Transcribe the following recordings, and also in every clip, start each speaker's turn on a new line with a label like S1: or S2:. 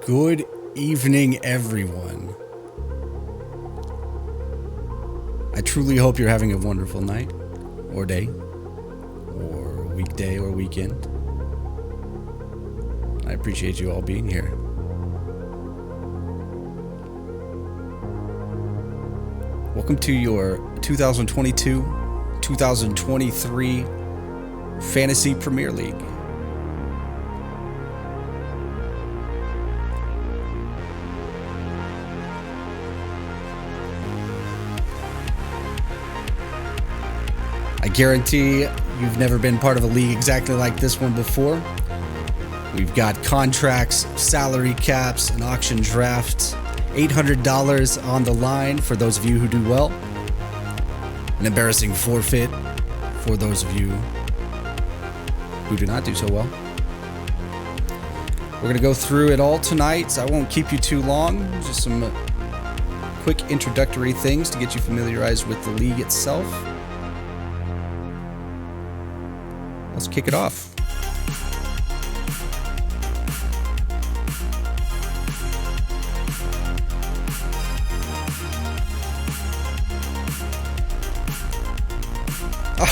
S1: Good evening, everyone. I truly hope you're having a wonderful night, or day, or weekday, or weekend. I appreciate you all being here. Welcome to your 2022-2023 Fantasy Premier League. I guarantee you've never been part of a league exactly like this one before. We've got contracts, salary caps, an auction draft, $800 on the line for those of you who do well, an embarrassing forfeit for those of you who do not do so well. We're going to go through it all tonight, so I won't keep you too long. Just some quick introductory things to get you familiarized with the league itself. Let's kick it off.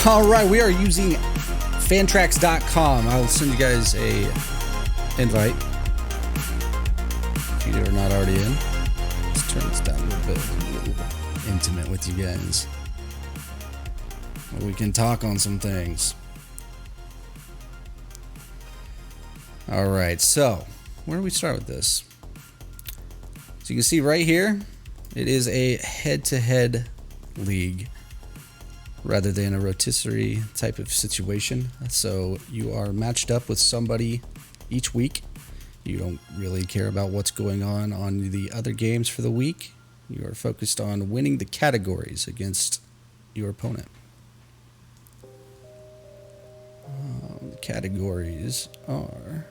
S1: All right, we are using fantrax.com. I'll send you guys a invite if you are not already in. Let's turn this down a little bit, a little intimate with you guys. We can talk on some things. All right, so where do we start with this? So you can see right here, it is a head-to-head league rather than a rotisserie type of situation. So you are matched up with somebody each week. You don't really care about what's going on the other games for the week. You are focused on winning the categories against your opponent. The categories are...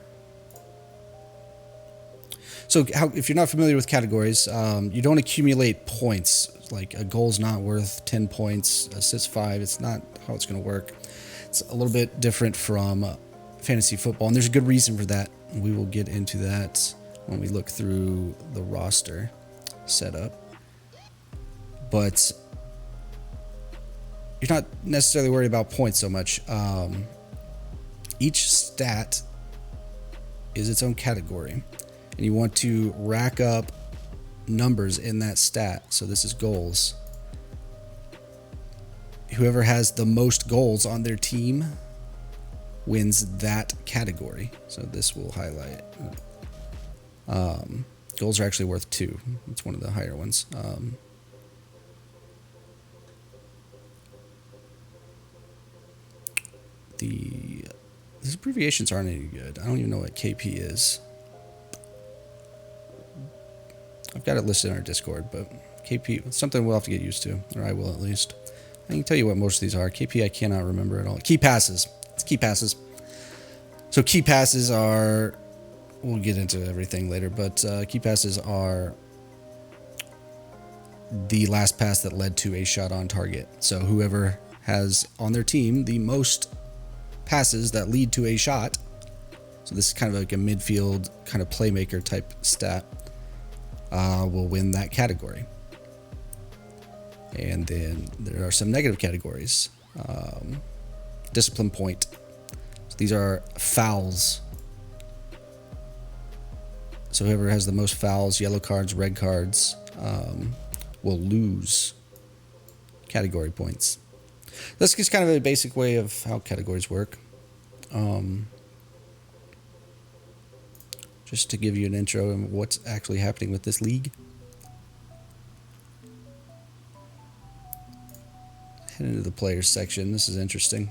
S1: So if you're not familiar with categories, you don't accumulate points. Like a goal's not worth 10 points, assist 5. It's not how it's going to work. It's a little bit different from fantasy football, and there's a good reason for that. We will get into that when we look through the roster setup. But you're not necessarily worried about points so much. Each stat is its own category. And you want to rack up numbers in that stat. So this is goals. Whoever has the most goals on their team wins that category. So this will highlight. Goals are actually worth 2. It's one of the higher ones. These abbreviations aren't any good. I don't even know what KP is. I've got it listed in our Discord, but KP, something we'll have to get used to, or I will at least. I can tell you what most of these are. KP, I cannot remember at all. Key passes. It's key passes. So key passes are, we'll get into everything later, but key passes are the last pass that led to a shot on target. So whoever has on their team the most passes that lead to a shot, so this is kind of like a midfield kind of playmaker type stat, will win that category. And then there are some negative categories. Discipline point. So these are fouls. So whoever has the most fouls, yellow cards, red cards, will lose category points. That's just kind of a basic way of how categories work. Just to give you an intro of what's actually happening with this league. Head into the players section. This is interesting.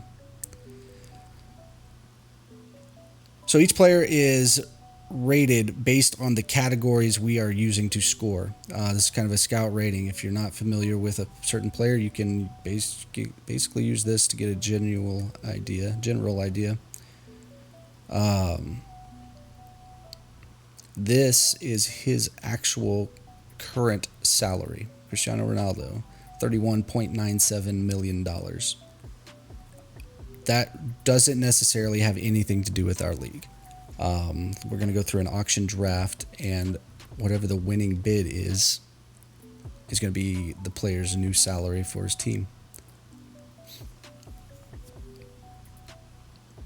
S1: So each player is rated based on the categories we are using to score. This is kind of a scout rating. If you're not familiar with a certain player, you can basically use this to get a general idea. This is his actual current salary. Cristiano Ronaldo, $31.97 million. That doesn't necessarily have anything to do with our league. We're going to go through an auction draft, and whatever the winning bid is going to be the player's new salary for his team.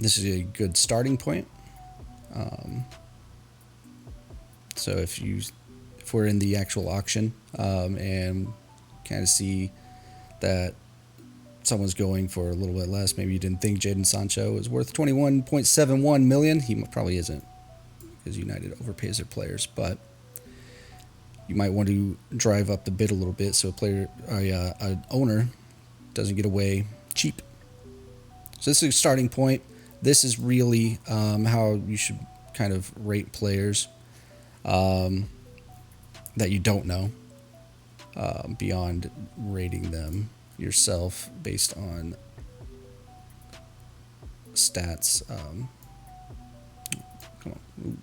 S1: This is a good starting point. So if we're in the actual auction and kind of see that someone's going for a little bit less, maybe you didn't think Jadon Sancho is worth $21.71 million. He probably isn't, because United overpays their players, but you might want to drive up the bid a little bit so an owner doesn't get away cheap. So this is a starting point. This is really how you should kind of rate players that you don't know, beyond rating them yourself based on stats. Come on. Ooh.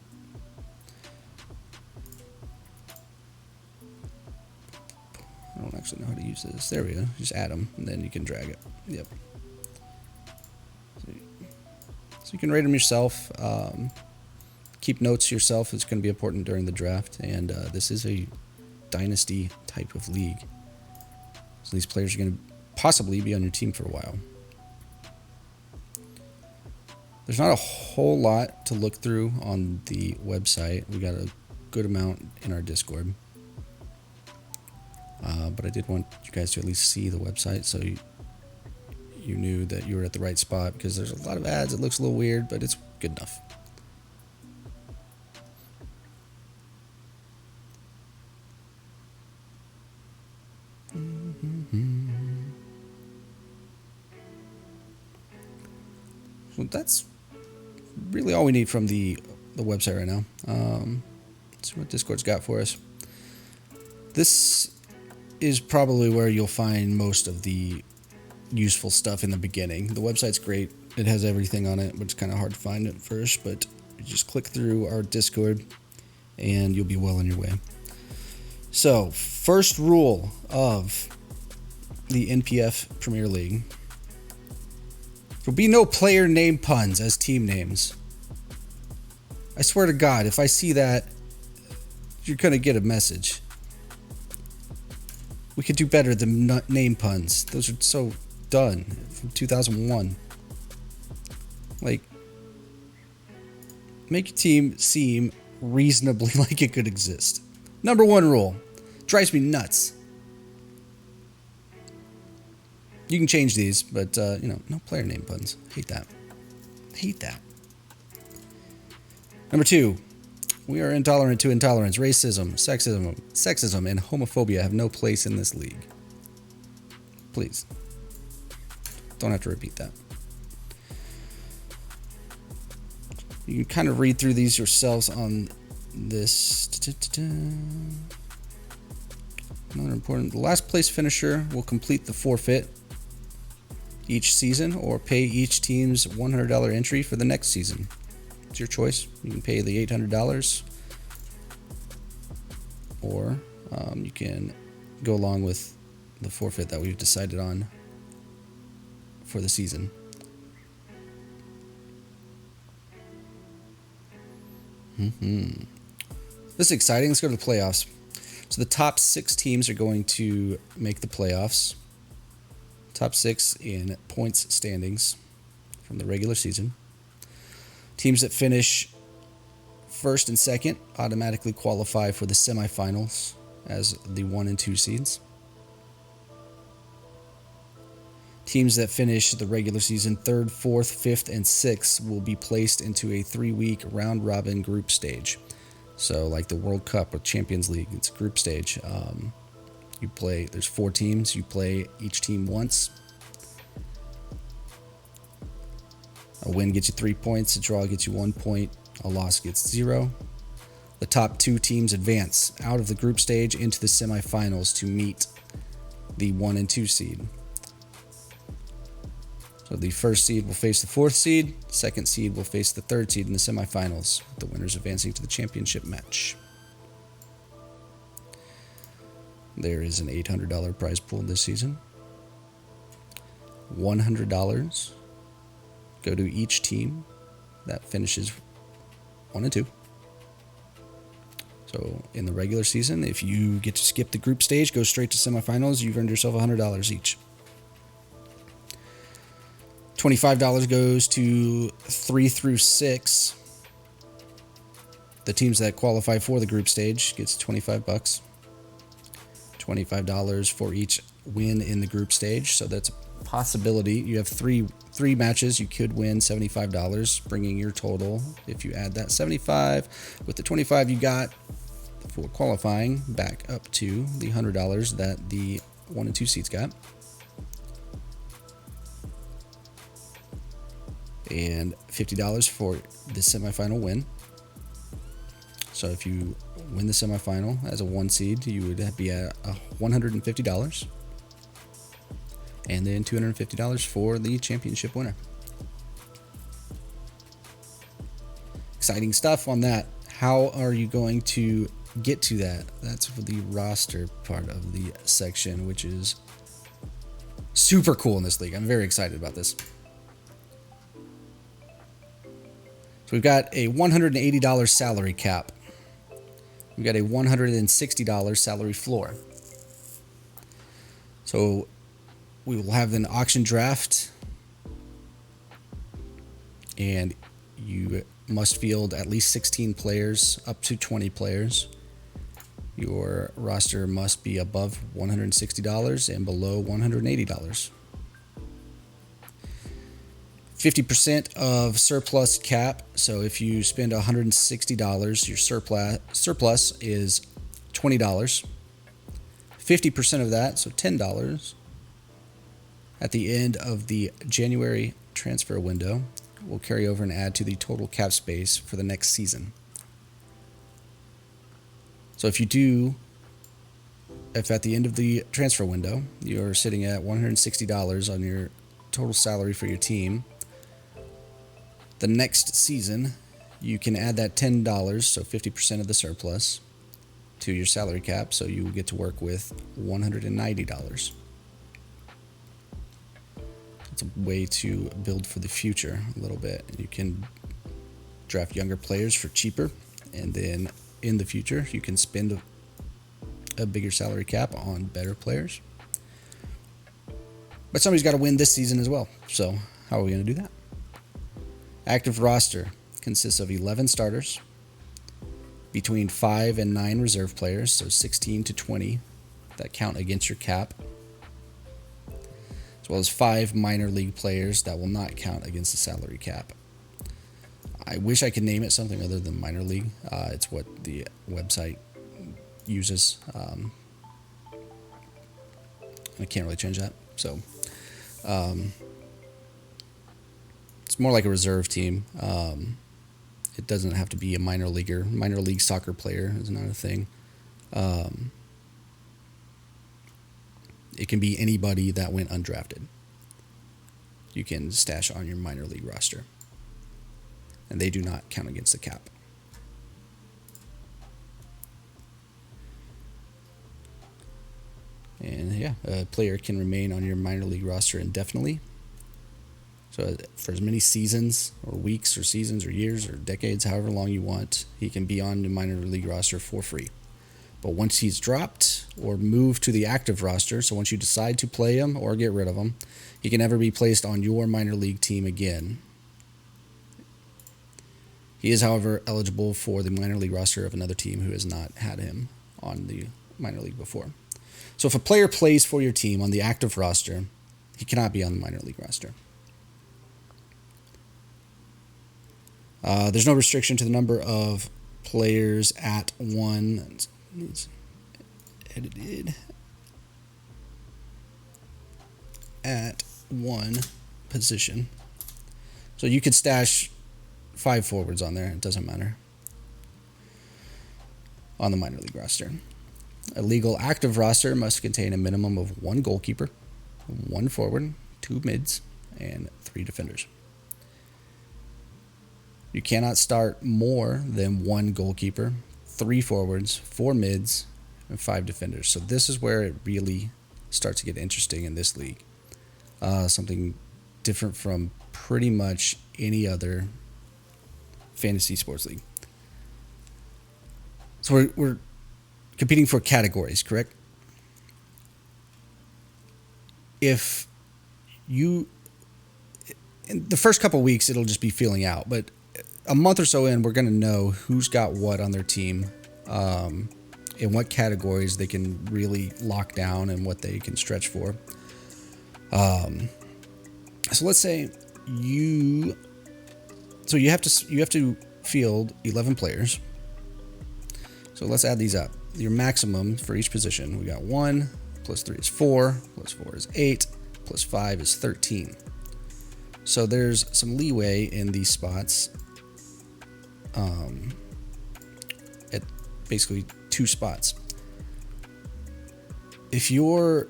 S1: I don't actually know how to use this. There we go. Just add them, and then you can drag it. Yep. So you can rate them yourself. Keep notes yourself. It's going to be important during the draft. And this is a dynasty type of league. So these players are going to possibly be on your team for a while. There's not a whole lot to look through on the website. We got a good amount in our Discord. But I did want you guys to at least see the website so you knew that you were at the right spot, because there's a lot of ads. It looks a little weird, but it's good enough. So that's really all we need from the website right now. Let's see what Discord's got for us. This is probably where you'll find most of the useful stuff in the beginning. The website's great. It has everything on it, but it's kind of hard to find at first. But you just click through our Discord and you'll be well on your way. So, first rule of the NPF Premier League: there'll be no player name puns as team names. I swear to God, if I see that, you're going to get a message. We could do better than name puns. Those are so done from 2001. Like, make your team seem reasonably like it could exist. Number one rule. Drives me nuts. You can change these, but, no player name puns. Hate that. Hate that. Number two. We are intolerant to intolerance. Racism, sexism, and homophobia have no place in this league. Please. Don't have to repeat that. You can kind of read through these yourselves on this. Another important. The last place finisher will complete the forfeit each season or pay each team's $100 entry for the next season. It's your choice. You can pay the $800, or you can go along with the forfeit that we've decided on for the season. This is exciting. Let's go to the playoffs. So the top 6 teams are going to make the playoffs. Top 6 in points standings from the regular season. Teams that finish first and second automatically qualify for the semifinals as the 1 and 2 seeds. Teams that finish the regular season third, 4th, 5th, and 6th will be placed into a 3-week round-robin group stage. So like the World Cup or Champions League, it's a group stage. There's 4 teams. You play each team once. A win gets you 3 points. A draw gets you 1 point. A loss gets 0. The top 2 teams advance out of the group stage into the semifinals to meet the 1 and 2 seed. So the first seed will face the 4th seed. Second seed will face the 3rd seed in the semifinals, with the winners advancing to the championship match. There is an $800 prize pool this season. $100 go to each team that finishes 1 and 2. So in the regular season, if you get to skip the group stage, go straight to semifinals, you've earned yourself $100 each. $25 goes to 3 through 6. The teams that qualify for the group stage gets $25. $25 for each win in the group stage. So that's a possibility. You have three matches. You could win $75, bringing your total, if you add that 75 with the 25 you got for qualifying, back up to the $100 that the 1 and 2 seeds got. And $50 for the semifinal win. So if you win the semifinal as a 1 seed, you would be at $150. And then $250 for the championship winner. Exciting stuff on that. How are you going to get to that? That's for the roster part of the section, which is super cool in this league. I'm very excited about this. So we've got a $180 salary cap. We've got a $160 salary floor. So we will have an auction draft, and you must field at least 16 players, up to 20 players. Your roster must be above $160 and below $180. 50% of surplus cap. So if you spend $160, your surplus is $20. 50% of that, so $10, at the end of the January transfer window, will carry over and add to the total cap space for the next season. So if at the end of the transfer window, you're sitting at $160 on your total salary for your team, the next season, you can add that $10, so 50% of the surplus, to your salary cap, so you will get to work with $190. It's a way to build for the future a little bit. You can draft younger players for cheaper, and then in the future, you can spend a bigger salary cap on better players. But somebody's got to win this season as well, so how are we going to do that? Active roster consists of 11 starters, between 5 and 9 reserve players, so 16 to 20 that count against your cap, as well as 5 minor league players that will not count against the salary cap. I wish I could name it something other than minor league. It's what the website uses. I can't really change that. So it's more like a reserve team. It doesn't have to be a minor leaguer. Minor league soccer player is not a thing. It can be anybody that went undrafted. You can stash on your minor league roster, and they do not count against the cap. And yeah, a player can remain on your minor league roster indefinitely. So for as many seasons or weeks or seasons or years or decades, however long you want, he can be on the minor league roster for free. But once he's dropped or moved to the active roster, so once you decide to play him or get rid of him, he can never be placed on your minor league team again. He is, however, eligible for the minor league roster of another team who has not had him on the minor league before. So if a player plays for your team on the active roster, he cannot be on the minor league roster. There's no restriction to the number of players at one. It's edited at one position. So you could stash 5 forwards on there. It doesn't matter. On the minor league roster. A legal active roster must contain a minimum of 1 goalkeeper, 1 forward, 2 mids, and 3 defenders. You cannot start more than 1 goalkeeper, 3 forwards, 4 mids, and 5 defenders. So this is where it really starts to get interesting in this league. Something different from pretty much any other fantasy sports league. So we're competing for categories, correct? If you, in the first couple of weeks, it'll just be feeling out, but a month or so in, we're going to know who's got what on their team, in what categories they can really lock down and what they can stretch for. So let's say you have to field 11 players. So let's add these up. Your maximum for each position, we got 1 plus 3 is 4 plus 4 is 8 plus 5 is 13. So there's some leeway in these spots, at basically 2 spots. If your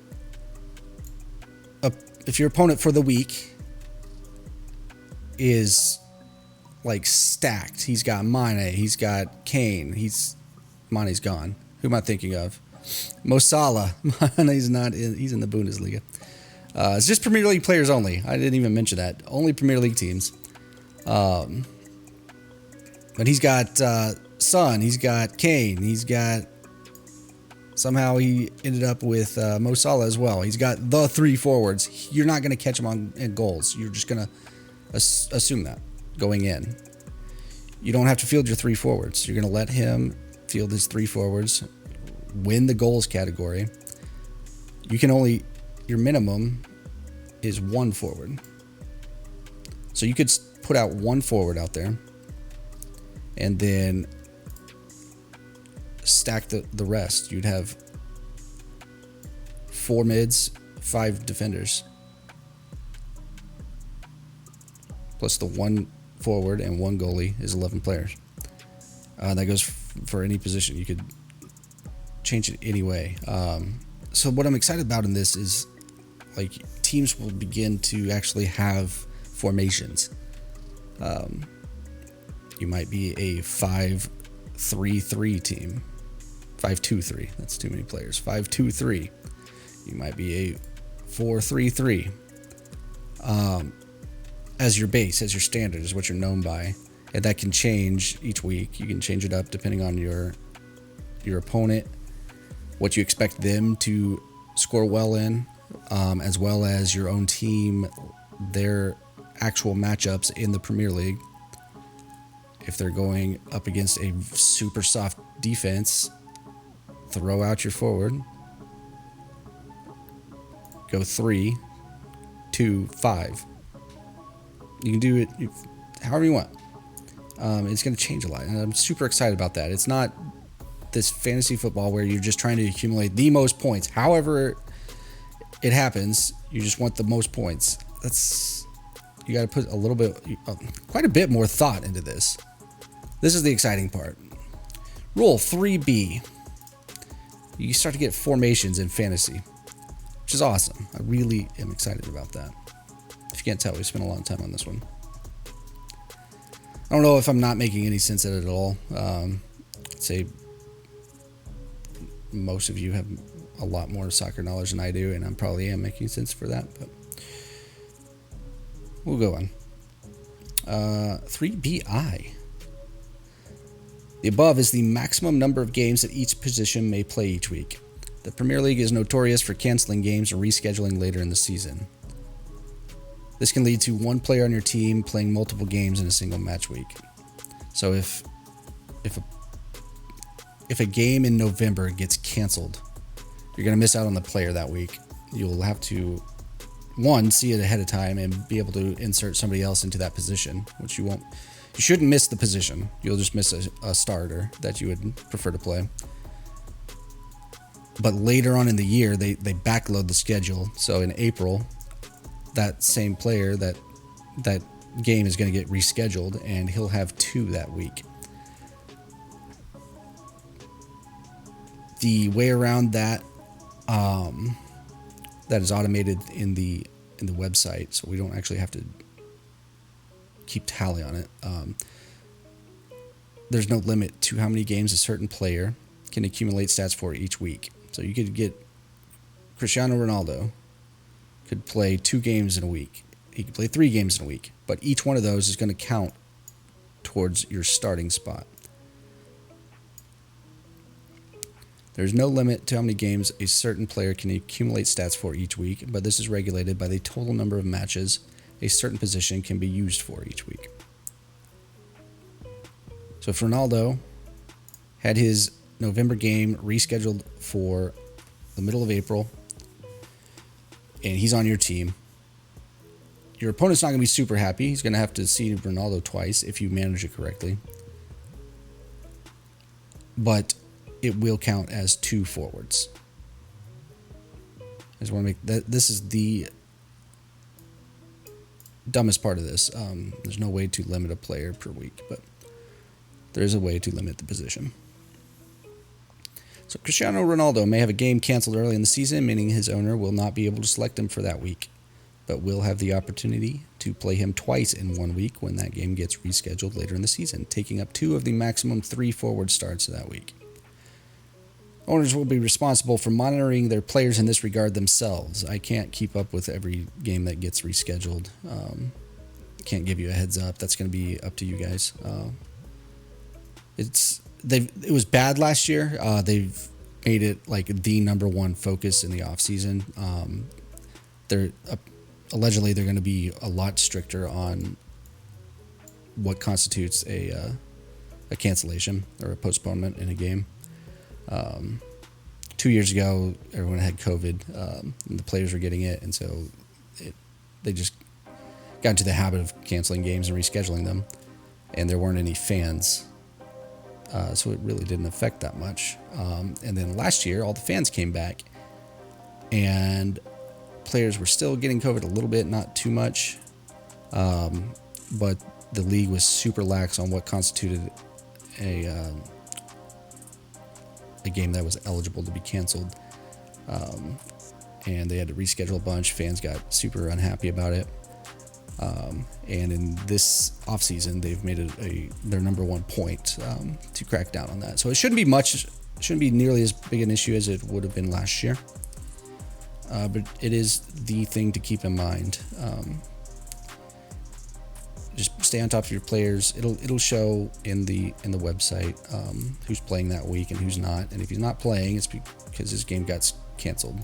S1: opponent for the week is like stacked, he's got Mane, he's got Kane, Mane's gone. Who am I thinking of? Mo Salah. Mane's not in. He's in the Bundesliga. It's just Premier League players only. I didn't even mention that. Only Premier League teams. But he's got Son. He's got Kane. He's got. Somehow he ended up with Mo Salah as well. He's got the 3 forwards. You're not going to catch him in goals. You're just going to assume that going in. You don't have to field your 3 forwards. You're going to let him field his 3 forwards, win the goals category. Your minimum is 1 forward. So you could put out 1 forward out there and then stack the rest. You'd have 4 mids, 5 defenders, plus the 1 forward and 1 goalie is 11 players. That goes for any position. You could change it any way. So what I'm excited about in this is, like, teams will begin to actually have formations. You might be a 5-3-3 team. 5-2-3. That's too many players. 5-2-3. You might be a 4-3-3. As your base, as your standard, is what you're known by. And that can change each week. You can change it up depending on your opponent, what you expect them to score well in, as well as your own team, their actual matchups in the Premier League. If they're going up against a super soft defense, throw out your forward. Go 3, 2, 5. You can do it however you want. It's going to change a lot, and I'm super excited about that. It's not this fantasy football where you're just trying to accumulate the most points. However it happens, you just want the most points. You got to put quite a bit more thought into this. This is the exciting part. Rule 3B. You start to get formations in fantasy, which is awesome. I really am excited about that. If you can't tell, we spent a lot of time on this one. I don't know if I'm not making any sense at it at all. I'd say most of you have a lot more soccer knowledge than I do, and I probably am making sense for that, but we'll go on. 3BI. The above is the maximum number of games that each position may play each week. The Premier League is notorious for canceling games or rescheduling later in the season. This can lead to one player on your team playing multiple games in a single match week. So if a game in November gets canceled, you're going to miss out on the player that week. You'll have to, 1, see it ahead of time and be able to insert somebody else into that position, which you won't. You shouldn't miss the position. You'll just miss a starter that you would prefer to play. But later on in the year, they backload the schedule. So in April, that same player, that game is going to get rescheduled, and he'll have 2 that week. The way around that, that is automated in the website, so we don't actually have to keep tally on it. There's no limit to how many games a certain player can accumulate stats for each week. So you could get Cristiano Ronaldo could play 2 games in a week. He could play 3 games in a week, but each one of those is going to count towards your starting spot. There's no limit to how many games a certain player can accumulate stats for each week, but this is regulated by the total number of matches a certain position can be used for each week. So if Ronaldo had his November game rescheduled for the middle of April, and he's on your team, your opponent's not going to be super happy. He's going to have to see Ronaldo twice if you manage it correctly. But it will count as 2 forwards. I just want to make that. This is the dumbest part of this. There's no way to limit a player per week, but there is a way to limit the position. So Cristiano Ronaldo may have a game canceled early in the season, meaning his owner will not be able to select him for that week, but will have the opportunity to play him twice in 1 week when that game gets rescheduled later in the season, taking up 2 of the maximum 3 forward starts that week. Owners will be responsible for monitoring their players in this regard themselves. I can't keep up with every game that gets rescheduled. Can't give you a heads up. That's going to be up to you guys. It was bad last year. They've made it like the number one focus in the off season. Allegedly they're going to be a lot stricter on what constitutes a cancellation or a postponement in a game. 2 years ago, everyone had COVID, and the players were getting it, and so they just got into the habit of canceling games and rescheduling them, and there weren't any fans, so it really didn't affect that much. And then last year, all the fans came back, and players were still getting COVID a little bit, not too much, but the league was super lax on what constituted a game that was eligible to be canceled, and they had to reschedule a bunch. Fans got super unhappy about it, and in this offseason, they've made it their number one point to crack down on that. So it shouldn't be nearly as big an issue as it would have been last year, but it is the thing to keep in mind. Just stay on top of your players. It'll show in the website who's playing that week and who's not. And if he's not playing, it's because his game got canceled.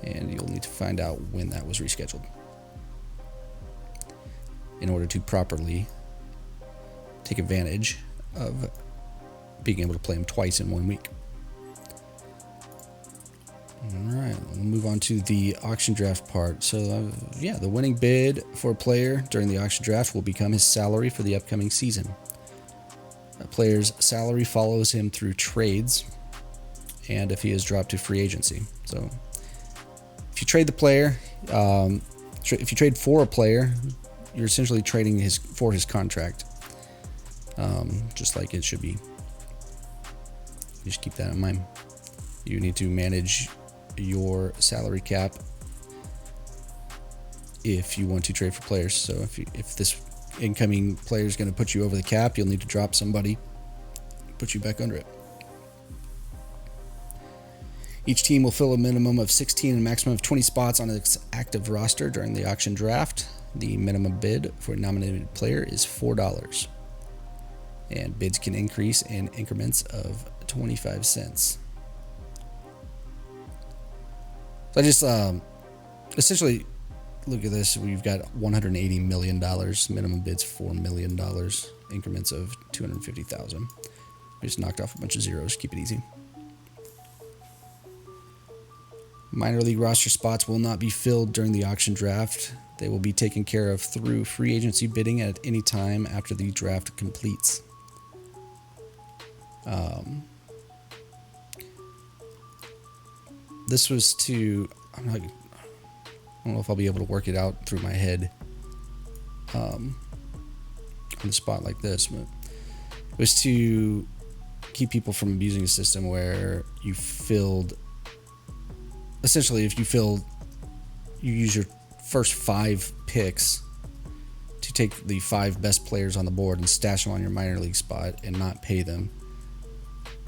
S1: And you'll need to find out when that was rescheduled in order to properly take advantage of being able to play him twice in 1 week. All right, we'll move on to the auction draft part. So, the winning bid for a player during the auction draft will become his salary for the upcoming season. A player's salary follows him through trades and if he is dropped to free agency. So, if you trade the player, if you trade for a player, you're essentially trading for his contract, just like it should be. Just keep that in mind. You need to manage your salary cap if you want to trade for players. So if this incoming player is going to put you over the cap, you'll need to drop somebody, put you back under it. Each team will fill a minimum of 16 and a maximum of 20 spots on its active roster during the auction draft. The minimum bid for a nominated player is $4, and bids can increase in increments of 25 cents. So I just essentially look at this. We've got $180 million, minimum bids $4 million, increments of $250,000. We just knocked off a bunch of zeros. Keep it easy. Minor league roster spots will not be filled during the auction draft. They will be taken care of through free agency bidding at any time after the draft completes. This was to, I don't know if I'll be able to work it out through my head on the spot like this, but it was to keep people from abusing a system where you filled, essentially if you use your first 5 picks to take the 5 best players on the board and stash them on your minor league spot and not pay them.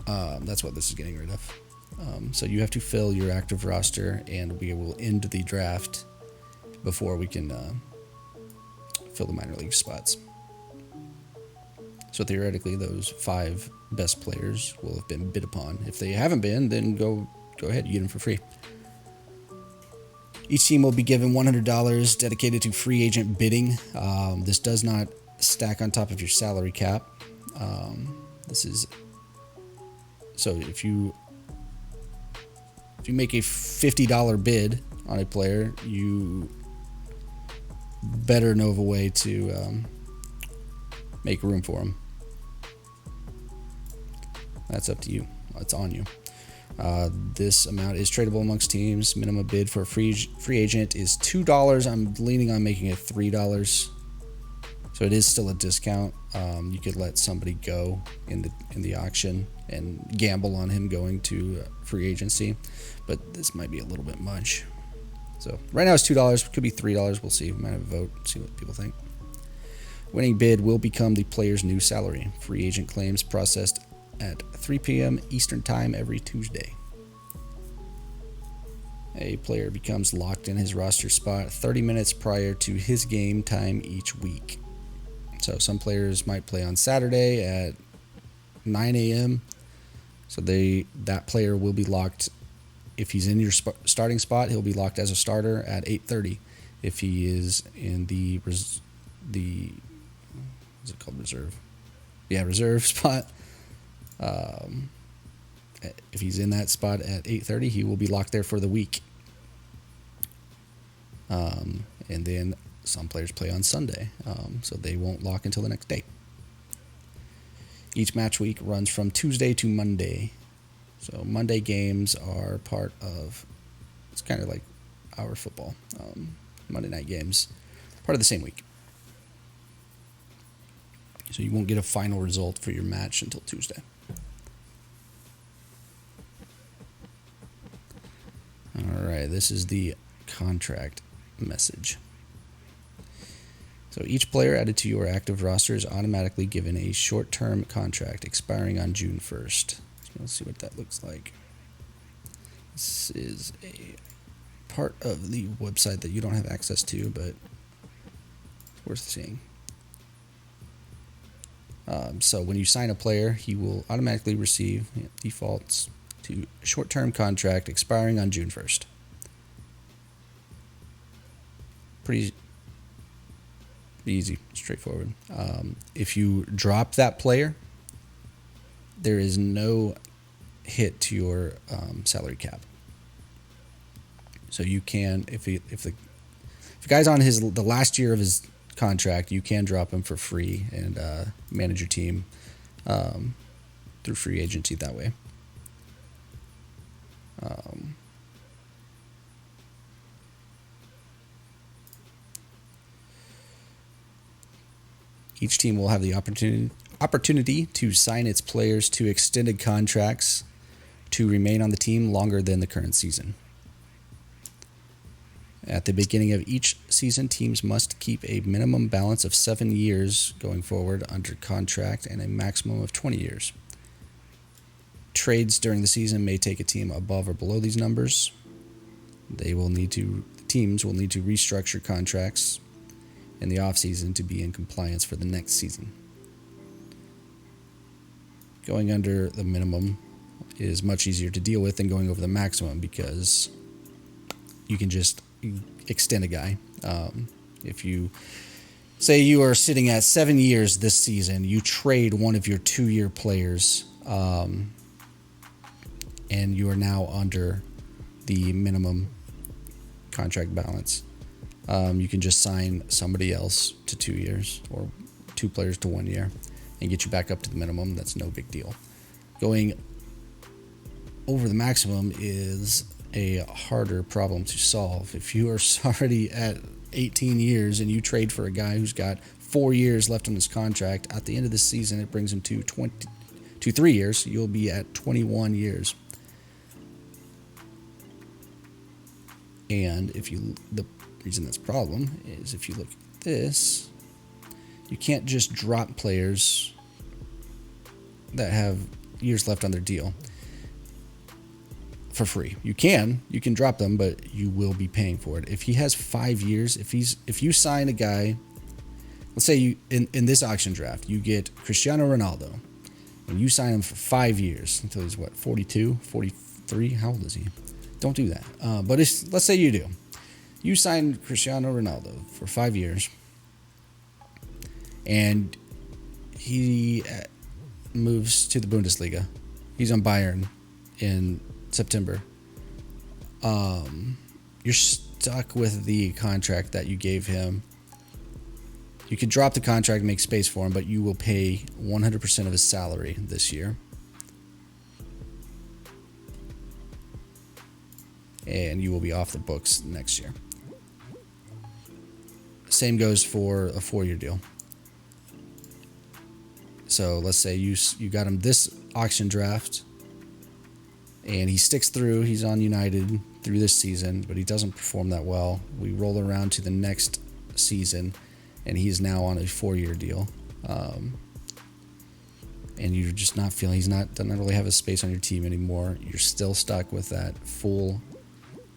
S1: That's what this is getting rid of. So you have to fill your active roster, and we will end the draft before we can fill the minor league spots. So theoretically, those 5 best players will have been bid upon. If they haven't been, then go ahead, you get them for free. Each team will be given $100 dedicated to free agent bidding. This does not stack on top of your salary cap. This is so if you make a $50 bid on a player, you better know of a way to make room for them. That's up to you. It's on you. This amount is tradable amongst teams. Minimum bid for a free agent is $2. I'm leaning on making it $3, so it is still a discount. You could let somebody go in the auction and gamble on him going to free agency, but this might be a little bit much. So right now it's $2. Could be $3. We'll see. We might have a vote. See what people think. Winning bid will become the player's new salary. Free agent claims processed at 3 p.m. Eastern Time every Tuesday. A player becomes locked in his roster spot 30 minutes prior to his game time each week. So some players might play on Saturday at 9 a.m. So that player will be locked. If he's in your starting spot, he'll be locked as a starter at 8:30. If he is in the what's it called, reserve? Yeah, reserve spot. If he's in that spot at 8:30, he will be locked there for the week. And then some players play on Sunday, so they won't lock until the next day. Each match week runs from Tuesday to Monday. So Monday games are part of, it's kind of like our football. Monday night games, part of the same week. So you won't get a final result for your match until Tuesday. All right, this is the contract message. So each player added to your active roster is automatically given a short-term contract expiring on June 1st. So let's see what that looks like. This is a part of the website that you don't have access to, but it's worth seeing. So when you sign a player, he will automatically receive defaults to a short-term contract expiring on June 1st. Pretty easy, straightforward. If you drop that player, there is no hit to your salary cap. So you can, if the guy's on the last year of his contract, you can drop him for free and manage your team through free agency that way. Each team will have the opportunity to sign its players to extended contracts to remain on the team longer than the current season. At the beginning of each season, teams must keep a minimum balance of 7 years going forward under contract and a maximum of 20 years. Trades during the season may take a team above or below these numbers. Teams will need to restructure contracts in the offseason to be in compliance for the next season. Going under the minimum is much easier to deal with than going over the maximum because you can just extend a guy. If you say you are sitting at 7 years this season, you trade one of your 2-year players, and you are now under the minimum contract balance. You can just sign somebody else to 2 years or 2 players to 1 year and get you back up to the minimum. That's no big deal. Going over the maximum is a harder problem to solve. If you are already at 18 years and you trade for a guy who's got 4 years left on his contract, at the end of the season it brings him to 3 years. You'll be at 21 years. And the reason that's a problem is if you look at this, you can't just drop players that have years left on their deal for free. You can drop them, but you will be paying for it. If he has 5 years, if you sign a guy let's say you in this auction draft, you get Cristiano Ronaldo, and you sign him for 5 years until he's what, 42, 43? How old is he? Don't do that. But let's say you do. You sign Cristiano Ronaldo for 5 years, and he moves to the Bundesliga. He's on Bayern in September. You're stuck with the contract that you gave him. You could drop the contract and make space for him, but you will pay 100% of his salary this year. And you will be off the books next year. Same goes for a 4-year deal. So let's say you got him this auction draft, and he sticks through. He's on United through this season, but he doesn't perform that well. We roll around to the next season, and he's now on a 4-year deal. And you're just not feeling, doesn't really have a space on your team anymore. You're still stuck with that full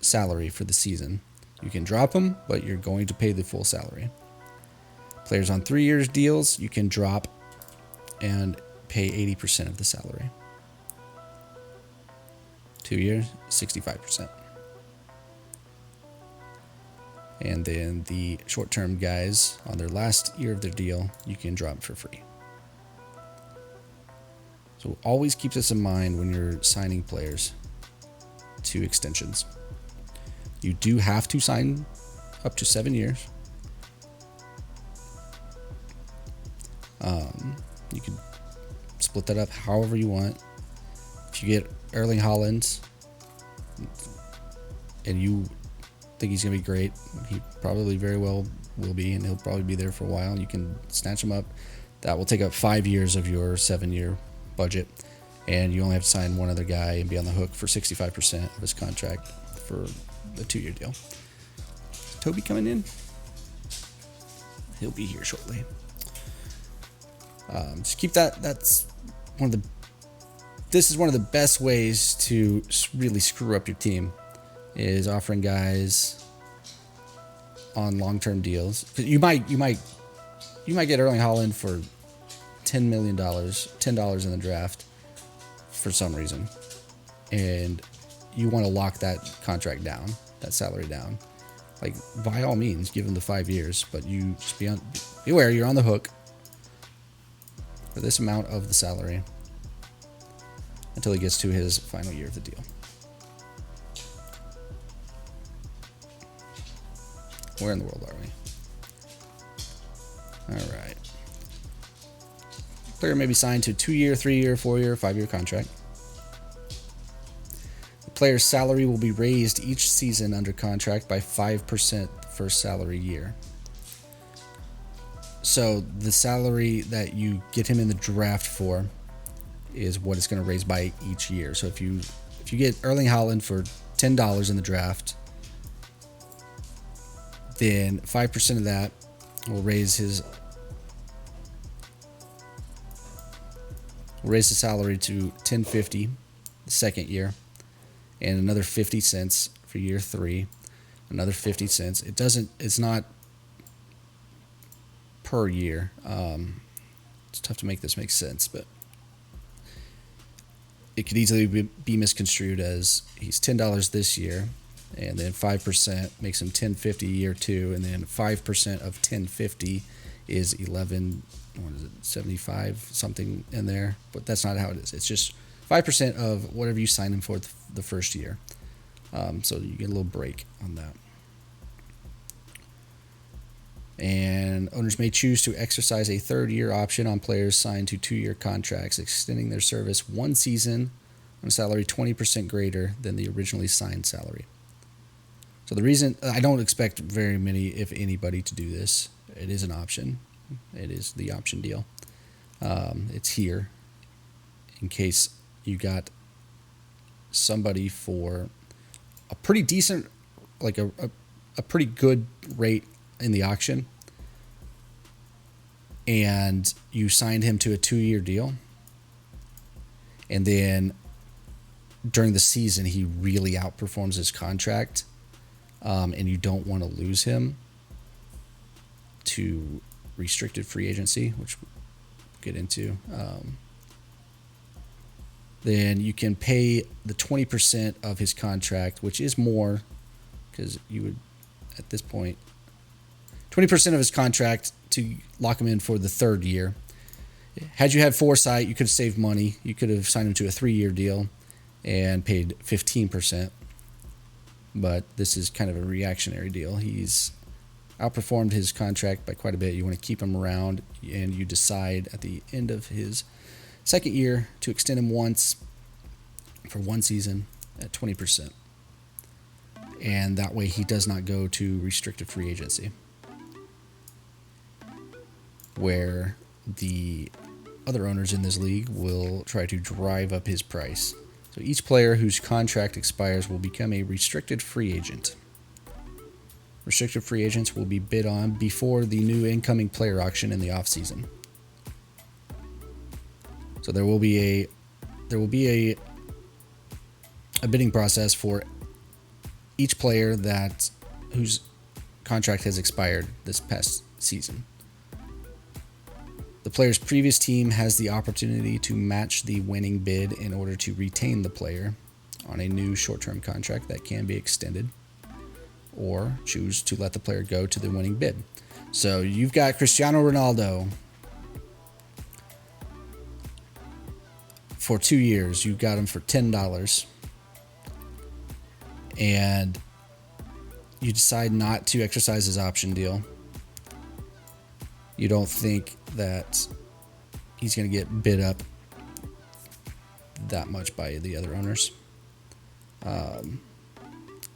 S1: salary for the season. You can drop him, but you're going to pay the full salary. Players on 3 years deals, you can drop and pay 80% of the salary. 2 years, 65%. And then the short-term guys, on their last year of their deal, you can drop for free. So always keep this in mind when you're signing players to extensions. You do have to sign up to 7 years. You can split that up however you want. If you get Erling Haaland and you think he's going to be great, he probably very well will be, and he'll probably be there for a while. You can snatch him up. That will take up 5 years of your 7-year budget, and you only have to sign one other guy and be on the hook for 65% of his contract for the 2-year deal. Is Toby coming in? He'll be here shortly. Just keep that. This is one of the best ways to really screw up your team, is offering guys on long-term deals. You might get Erling Haaland for $10 million, $10 in the draft for some reason, and you want to lock that contract down, that salary down. Like, by all means, give him the 5 years, but you just be aware you're on the hook for this amount of the salary until he gets to his final year of the deal. Where in the world are we? All right. Player may be signed to a 2-year, 3-year, 4-year, 5-year contract. The player's salary will be raised each season under contract by 5% first salary year. So the salary that you get him in the draft for is what it's going to raise by each year. So if you get Erling Haaland for $10 in the draft, then 5% of that will raise his salary to $10.50 the second year, and another 50 cents for year 3, another 50 cents. It's not per year. It's tough to make this make sense, but it could easily be misconstrued as he's $10 this year, and then 5% makes him $10.50 year 2, and then 5% of $10.50 is $11.75 something in there. But that's not how it is. It's just 5% of whatever you sign him for the first year. So you get a little break on that. And owners may choose to exercise a 3rd-year option on players signed to 2-year contracts, extending their service 1 season on a salary 20% greater than the originally signed salary. So the reason I don't expect very many, if anybody, to do this, it is an option. It is the option deal. It's here in case you got somebody for a pretty decent, like a pretty good rate in the auction, and you signed him to a 2-year deal, and then during the season he really outperforms his contract, and you don't want to lose him to restricted free agency, which we'll get into, then you can pay the 20% of his contract, which is more because you would, at this point, 20% of his contract to lock him in for the third year. Had you had foresight, you could have saved money. You could have signed him to a 3-year deal and paid 15%. But this is kind of a reactionary deal. He's outperformed his contract by quite a bit. You want to keep him around, and you decide at the end of his second year to extend him once for 1 season at 20%. And that way he does not go to restricted free agency, where the other owners in this league will try to drive up his price. So each player whose contract expires will become a restricted free agent. Restricted free agents will be bid on before the new incoming player auction in the offseason. So there will be a bidding process for each player whose contract has expired this past season. The player's previous team has the opportunity to match the winning bid in order to retain the player on a new short-term contract that can be extended, or choose to let the player go to the winning bid. So you've got Cristiano Ronaldo for 2 years. You got him for $10, and you decide not to exercise his option deal. You don't think that he's going to get bid up that much by the other owners. And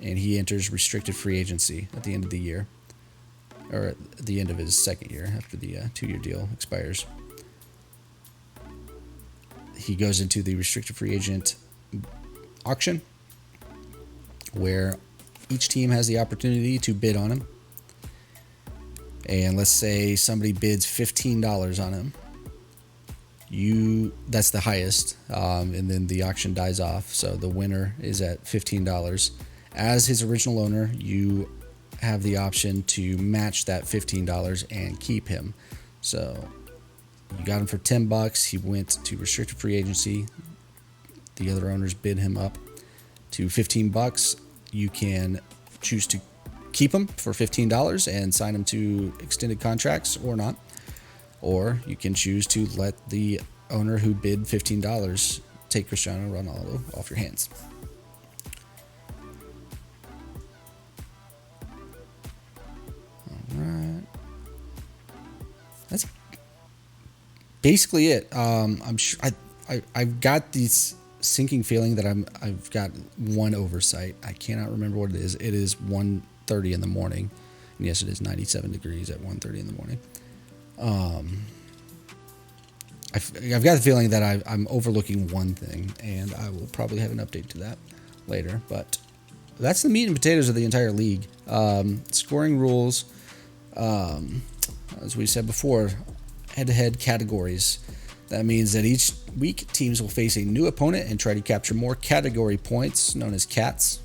S1: he enters restricted free agency at the end of the year, or at the end of his second year after the 2-year deal expires. He goes into the restricted free agent auction, where each team has the opportunity to bid on him. And let's say somebody bids $15 on him. That's the highest, and then the auction dies off. So the winner is at $15. As his original owner, you have the option to match that $15 and keep him. So you got him for $10. He went to restricted free agency. The other owners bid him up to $15. You can choose to keep him for $15 and sign him to extended contracts or not. Or you can choose to let the owner who bid $15 take Cristiano Ronaldo off your hands. All right. That's basically it. I'm sure I've got this sinking feeling that I've got one oversight. I cannot remember what it is. It is 1:30 in the morning. And yes, it is 97 degrees at 1:30 in the morning. I've got the feeling that I'm overlooking one thing, and I will probably have an update to that later. But that's the meat and potatoes of the entire league. Scoring rules, as we said before, head-to-head categories. That means that each week teams will face a new opponent and try to capture more category points, known as cats,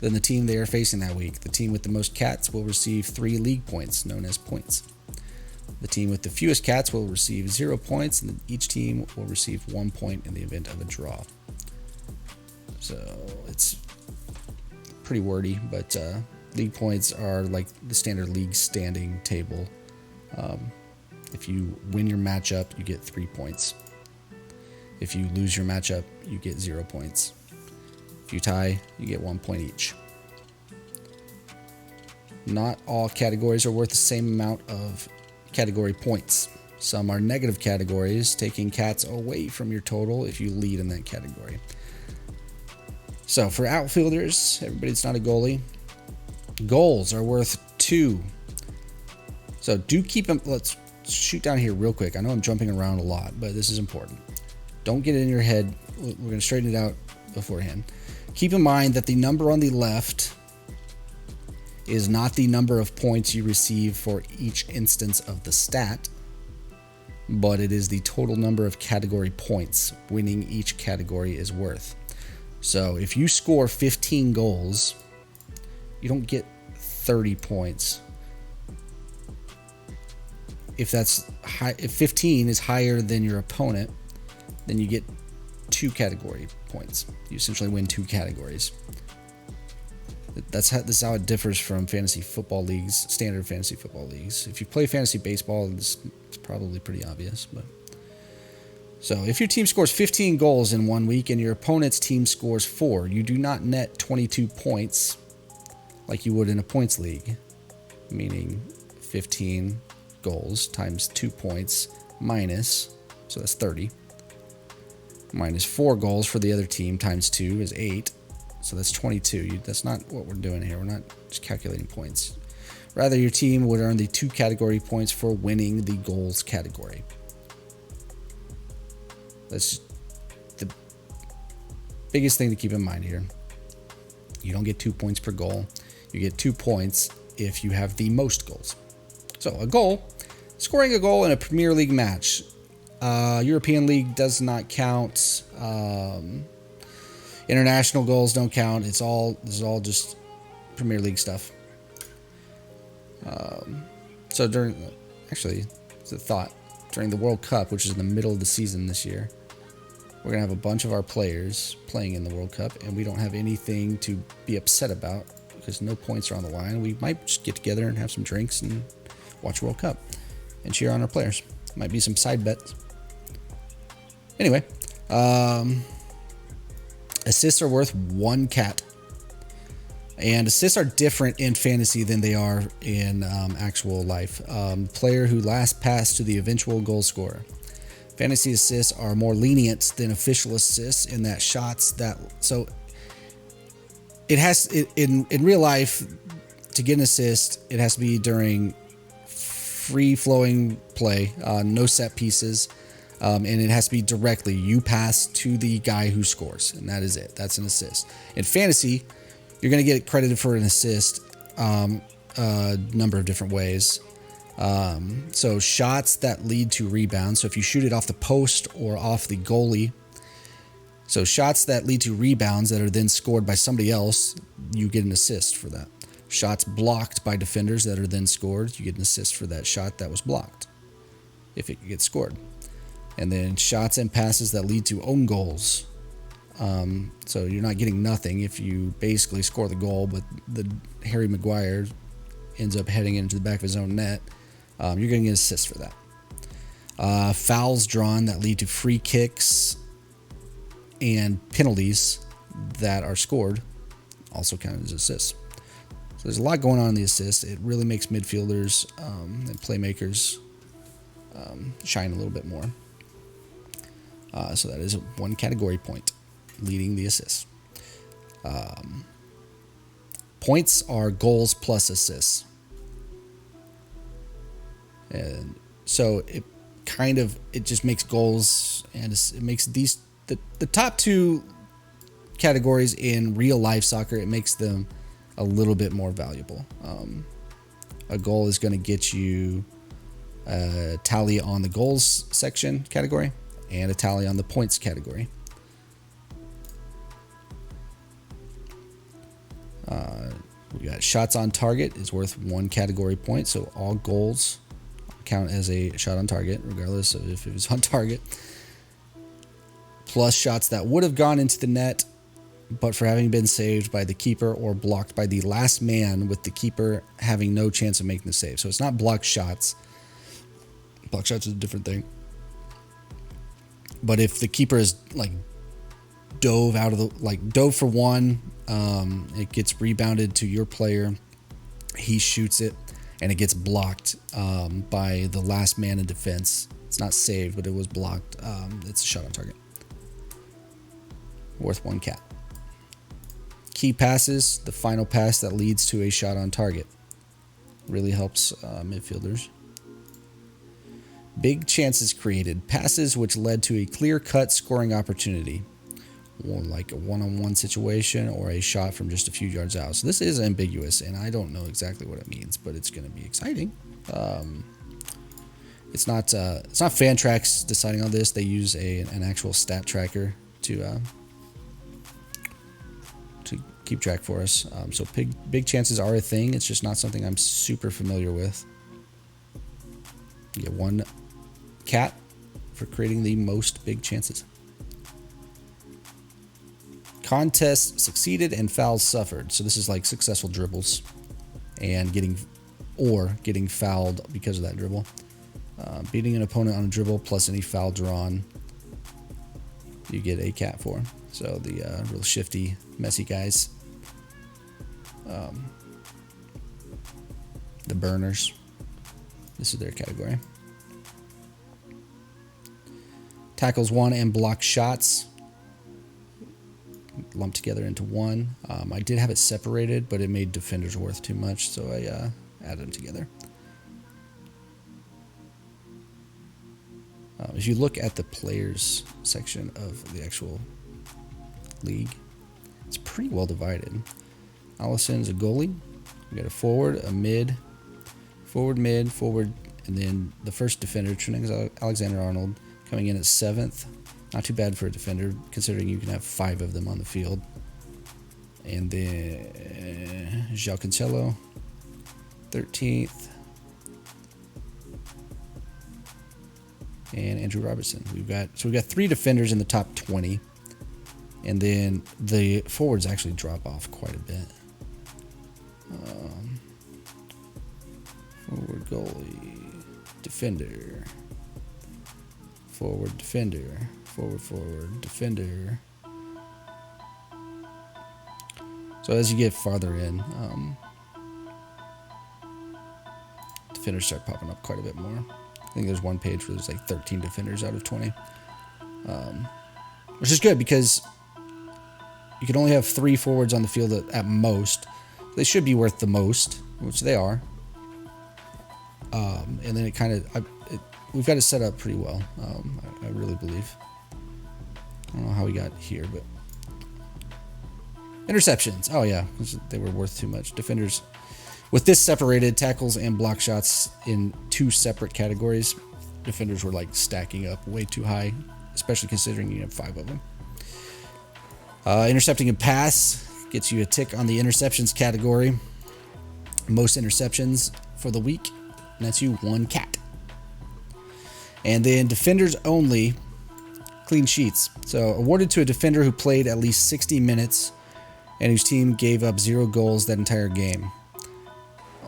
S1: than the team they are facing that week. The team with the most cats will receive 3 league points, known as points. The team with the fewest cats will receive 0 points, and each team will receive 1 point in the event of a draw. So it's pretty wordy, but league points are like the standard league standing table. If you win your matchup, you get 3 points. If you lose your matchup, you get 0 points. If you tie, you get 1 point each. Not all categories are worth the same amount of category points. Some are negative categories, taking cats away from your total if you lead in that category. So for outfielders, everybody that's not a goalie, goals are worth 2. So do keep them. Let's shoot down here real quick. I know I'm jumping around a lot, but this is important. Don't get it in your head. We're going to straighten it out beforehand. Keep in mind that the number on the left is not the number of points you receive for each instance of the stat, but it is the total number of category points winning each category is worth. So if you score 15 goals, you don't get 30 points. if that's high, if 15 is higher than your opponent, then you get 2 category points. You essentially win 2 categories. This is how it differs from fantasy football leagues, standard fantasy football leagues. If you play fantasy baseball, it's probably pretty obvious. But so if your team scores 15 goals in 1 week and your opponent's team scores 4, you do not net 22 points like you would in a points league, meaning 15 goals times 2 points minus, so that's 30, minus 4 goals for the other team times 2 is 8. So that's 22. That's not what we're doing here. We're not just calculating points. Rather, your team would earn the 2 category points for winning the goals category. That's the biggest thing to keep in mind here. You don't get 2 points per goal. You get 2 points if you have the most goals. So a goal, scoring a goal in a Premier League match. European League does not count. International goals don't count. This is all just Premier League stuff. So it's a thought. During the World Cup, which is in the middle of the season this year, we're going to have a bunch of our players playing in the World Cup, and we don't have anything to be upset about because no points are on the line. We might just get together and have some drinks and watch World Cup and cheer on our players. Might be some side bets. Anyway, assists are worth 1 cat. And assists are different in fantasy than they are in actual life. Player who last passed to the eventual goal scorer. Fantasy assists are more lenient than official assists in that shots that... So it has... In real life, to get an assist, it has to be during free-flowing play, no set pieces. And it has to be directly. You pass to the guy who scores, and that is it. That's an assist. In fantasy, you're going to get credited for an assist a number of different ways. So shots that lead to rebounds. So if you shoot it off the post or off the goalie. So shots that lead to rebounds that are then scored by somebody else, you get an assist for that. Shots blocked by defenders that are then scored, you get an assist for that shot that was blocked, if it gets scored. And then shots and passes that lead to own goals. So you're not getting nothing if you basically score the goal, but the Harry Maguire ends up heading into the back of his own net. You're going to get an assist for that. Fouls drawn that lead to free kicks and penalties that are scored also count as assists. So there's a lot going on in the assists. It really makes midfielders and playmakers shine a little bit more. So that is 1 category point, leading the assists. Points are goals plus assists. And so it just makes goals, and it makes these the top 2 categories in real life soccer, it makes them a little bit more valuable. A goal is going to get you a tally on the goals section category and a tally on the points category. We got shots on target is worth 1 category point, so all goals count as a shot on target, regardless of if it was on target. Plus shots that would have gone into the net, but for having been saved by the keeper or blocked by the last man, with the keeper having no chance of making the save. So it's not blocked shots. Blocked shots is a different thing. But if the keeper is dove for one, it gets rebounded to your player, he shoots it, and it gets blocked by the last man in defense. It's not saved, but it was blocked. It's a shot on target. Worth 1 cat. Key passes, the final pass that leads to a shot on target. Really helps midfielders. Big chances created. Passes which led to a clear-cut scoring opportunity. Like a one-on-one situation or a shot from just a few yards out. So this is ambiguous, and I don't know exactly what it means, but it's going to be exciting. It's not Fantrax deciding on this. They use an actual stat tracker to keep track for us. So big chances are a thing. It's just not something I'm super familiar with. You get 1 cat for creating the most big chances. Contest succeeded and fouls suffered. So this is like successful dribbles and getting fouled because of that dribble. Beating an opponent on a dribble plus any foul drawn, you get a cat for. So the real shifty, messy guys. The burners. This is their category. Tackles 1 and block shots. Lumped together into 1. I did have it separated, but it made defenders worth too much, so I added them together. If you look at the players section of the actual league, it's pretty well divided. Allison's a goalie. We got a forward, a mid, forward, and then the first defender, Trent Alexander-Arnold, coming in at 7th. Not too bad for a defender, considering you can have 5 of them on the field. And then João Cancelo, 13th. And Andrew Robertson. We've got 3 defenders in the top 20. And then the forwards actually drop off quite a bit. Forward goalie, defender, forward defender, forward defender. So as you get farther in, defenders start popping up quite a bit more. I think there's one page where there's like 13 defenders out of 20, which is good because you can only have 3 forwards on the field at most. They should be worth the most, which they are. And then we've got it set up pretty well. I really believe. I don't know how we got here, but interceptions. Oh yeah, they were worth too much. Defenders, with this separated, tackles and block shots in 2 separate categories. Defenders were like stacking up way too high, especially considering you have 5 of them. Intercepting and pass gets you a tick on the interceptions category. Most interceptions for the week, and that's you 1 cat. And then defenders only, clean sheets. So awarded to a defender who played at least 60 minutes and whose team gave up 0 goals that entire game.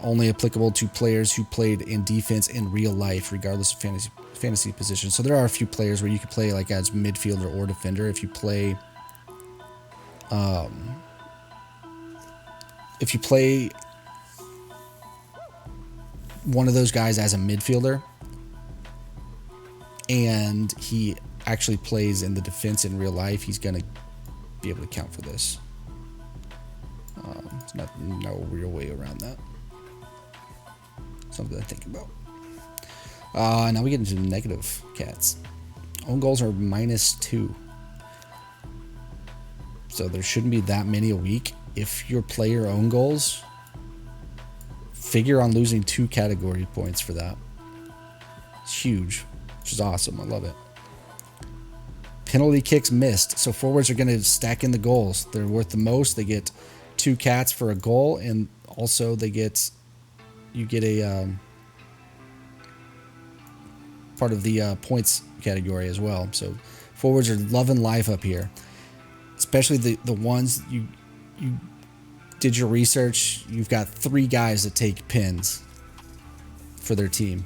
S1: Only applicable to players who played in defense in real life, regardless of fantasy position. So there are a few players where you can play like as midfielder or defender. If you play one of those guys as a midfielder and he actually plays in the defense in real life, he's going to be able to count for this. There's no real way around that. Something to think about. Now we get into negative cats. Own goals are -2. So there shouldn't be that many a week. If your player own goals, figure on losing 2 category points for that. It's huge, which is awesome. I love it. Penalty kicks missed. So forwards are going to stack in the goals. They're worth the most. They get 2 cats for a goal, and also you get a part of the points category as well. So forwards are loving life up here, especially the ones you did your research. You've got 3 guys that take pins for their team.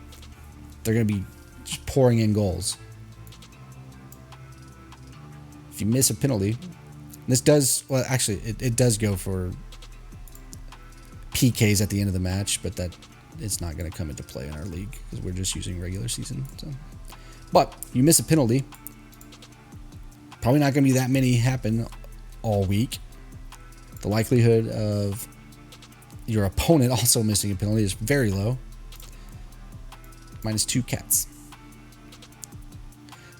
S1: They're going to be just pouring in goals. If you miss a penalty, this does, well, actually, it does go for PKs at the end of the match, but that it's not going to come into play in our league because we're just using regular season. So, but you miss a penalty, probably not going to be that many happen all week. The likelihood of your opponent also missing a penalty is very low. -2 cats.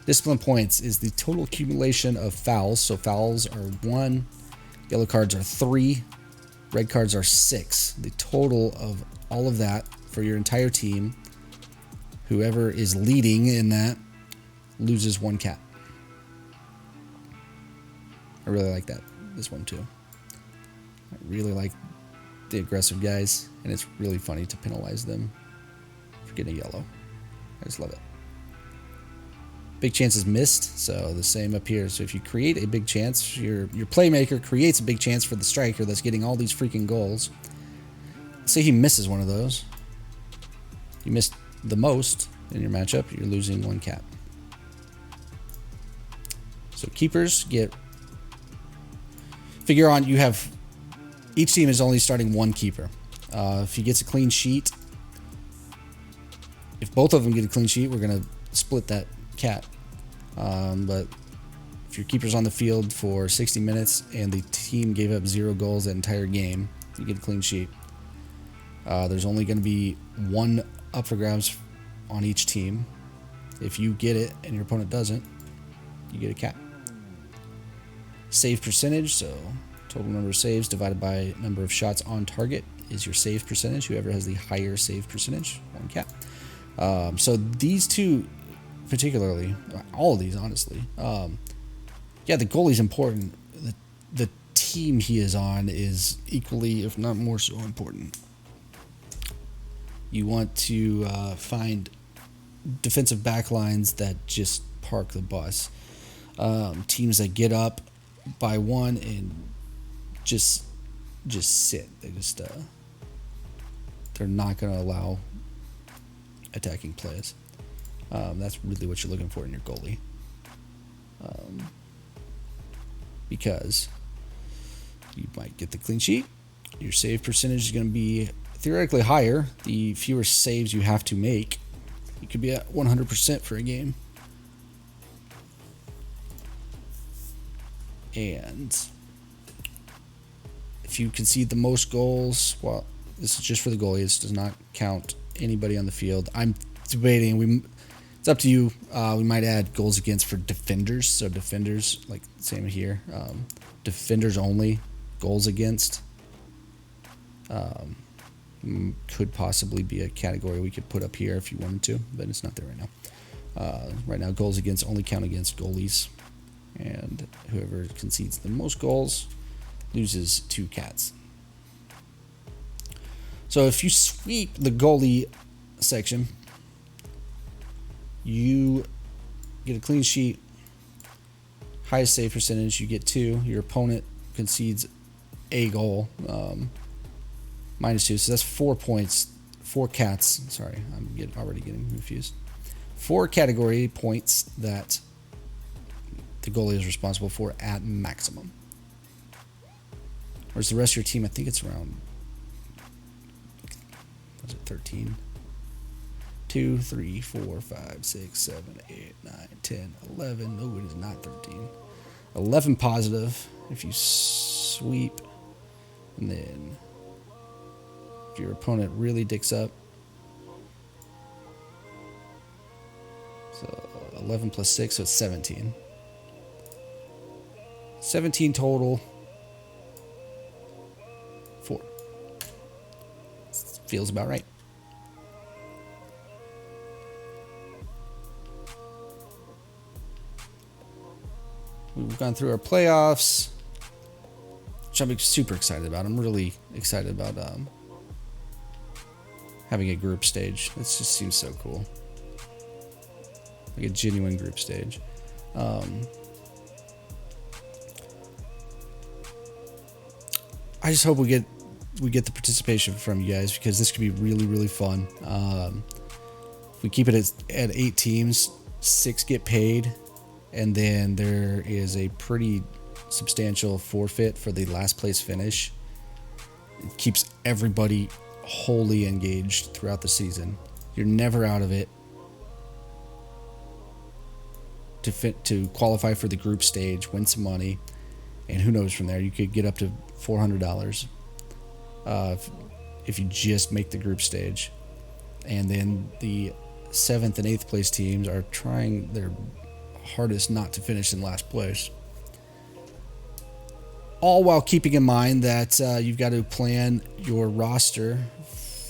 S1: Discipline points is the total accumulation of fouls. So fouls are 1, yellow cards are 3, red cards are 6. The total of all of that for your entire team, whoever is leading in that, loses 1 cat. I really like this one too. I really like the aggressive guys, and it's really funny to penalize them for getting a yellow. I just love it. Big chances missed, so the same up here. So if you create a big chance, your playmaker creates a big chance for the striker that's getting all these freaking goals. Say he misses one of those. You missed the most in your matchup, you're losing 1 cap. So keepers get... Figure on, you have... Each team is only starting 1 keeper. If he gets a clean sheet... If both of them get a clean sheet, we're going to split that cap. But if your keeper's on the field for 60 minutes and the team gave up 0 goals that entire game, you get a clean sheet. There's only going to be 1 up for grabs on each team. If you get it and your opponent doesn't, you get a cap. Save percentage, so total number of saves divided by number of shots on target is your save percentage. Whoever has the higher save percentage, 1 cap. So these two particularly, all of these honestly, yeah, the goalie's important. The team he is on is equally, if not more so, important. You want to find defensive backlines that just park the bus. Teams that get up by 1 and just sit. They just they're not going to allow attacking plays. That's really what you're looking for in your goalie. Because you might get the clean sheet. Your save percentage is going to be theoretically higher the fewer saves you have to make. You could be at 100% for a game. And if you concede the most goals, well, this is just for the goalie. This does not count anybody on the field. I'm debating. It's up to you. We might add goals against for defenders. So defenders, like same here. Defenders only. Goals against. Could possibly be a category we could put up here if you wanted to, but it's not there right now. Right now, goals against only count against goalies. And whoever concedes the most goals loses 2 cats. So if you sweep the goalie section, you get a clean sheet, highest save percentage, you get 2. Your opponent concedes a goal, -2. So that's 4 points, 4 cats. Sorry, I'm already getting confused. 4 category points that the goalie is responsible for at maximum. Whereas the rest of your team, I think it's around, was it 13? 2, 3, 4, 5, 6, 7, 8, 9, 10, 11. No, it is not 13. 11 positive if you sweep. And then if your opponent really dicks up. So 11 plus 6, so it's 17. 17 total. 4. Feels about right. We've gone through our playoffs, which I'm super excited about. I'm really excited about having a group stage. This just seems so cool. Like a genuine group stage. I just hope we get the participation from you guys, because this could be really, really fun. If we keep it at 8 teams, 6 get paid, and then there is a pretty substantial forfeit for the last place finish. It keeps everybody wholly engaged throughout the season. You're never out of it. To qualify for the group stage, win some money, and who knows from there, you could get up to $400 if you just make the group stage. And then the 7th and 8th place teams are trying their hardest not to finish in last place. All while keeping in mind that you've got to plan your roster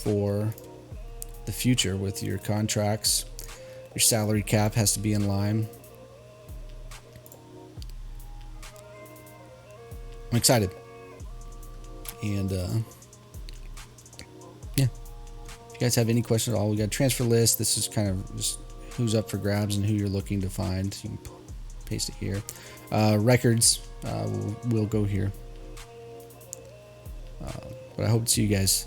S1: for the future with your contracts. Your salary cap has to be in line. I'm excited. And yeah, if you guys have any questions at all, we got a transfer list. This is kind of just who's up for grabs and who you're looking to find. You can paste it here. Records will go here. But I hope to see you guys.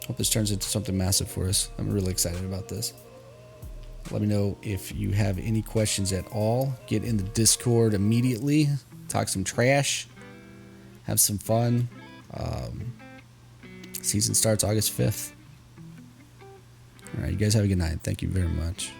S1: Hope this turns into something massive for us. I'm really excited about this. Let me know if you have any questions at all. Get in the Discord immediately. Talk some trash. Have some fun. Season starts August 5th. All right, you guys have a good night. Thank you very much.